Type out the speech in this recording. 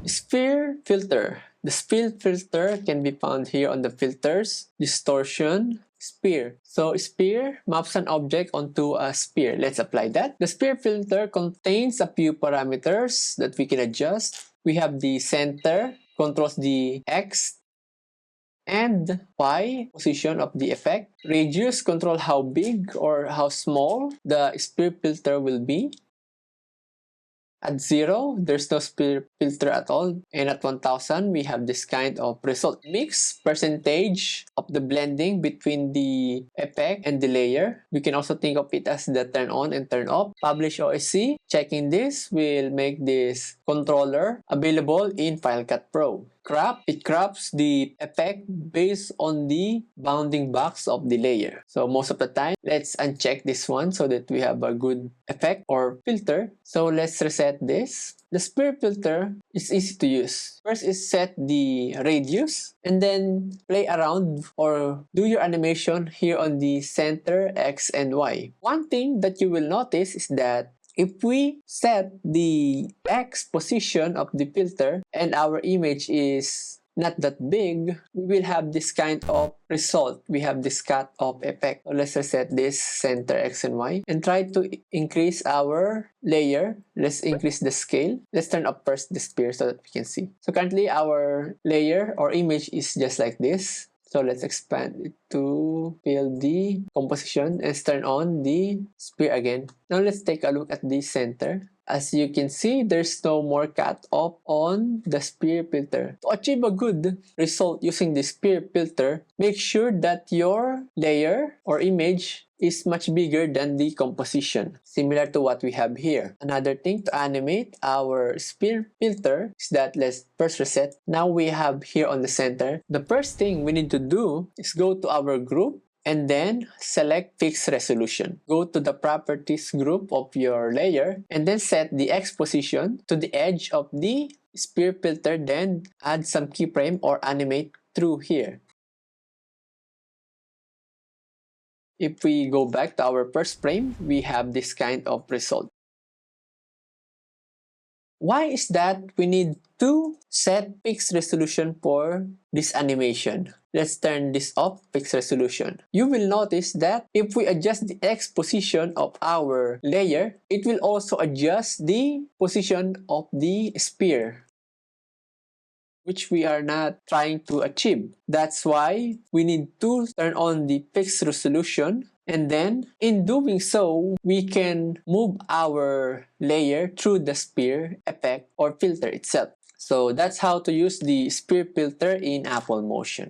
Sphere filter. The sphere filter can be found here on the filters, distortion, sphere. So sphere maps an object onto a sphere. Let's apply that. The sphere filter contains a few parameters that we can adjust. We have the center, controls the X and Y position of the effect. Radius control how big or how small the sphere filter will be. At 0, there's no sphere filter at all. And at 1000, we have this kind of result. Mix percentage of the blending between the effect and the layer. We can also think of it as the turn on and turn off. Publish OSC. Checking this will make this controller available in FileCut Pro. Crop, it crops the effect based on the bounding box of the layer. So most of the time, let's uncheck this one so that we have a good effect or filter. So let's reset this. The sphere filter is easy to use. First is set the radius and then play around or do your animation here on the center X and Y. One thing that you will notice is that if we set the X position of the filter and our image is not that big, we will have this kind of result. We have this cut off effect. So let's reset this center X and Y and try to increase our layer. Let's increase the scale. Let's turn up first the sphere so that we can see. So currently our layer or image is just like this. So let's expand it to fill the composition and turn on the sphere again. Now let's take a look at the center. As you can see, there's no more cut off on the sphere filter. To achieve a good result using the sphere filter, make sure that your layer or image is much bigger than the composition, similar to what we have here. Another thing to animate our sphere filter is that let's first reset. Now we have here on the center. The first thing we need to do is go to our group and then select fixed resolution. Go to the properties group of your layer and then set the X position to the edge of the sphere filter, then add some keyframe or animate through here. If we go back to our first frame, we have this kind of result. Why is that we need to set fixed resolution for this animation? Let's turn this off, fixed resolution. You will notice that if we adjust the X position of our layer, it will also adjust the position of the sphere, which we are not trying to achieve. That's why we need to turn on the fixed resolution, and then in doing so, we can move our layer through the sphere effect or filter itself. So that's how to use the sphere filter in Apple Motion.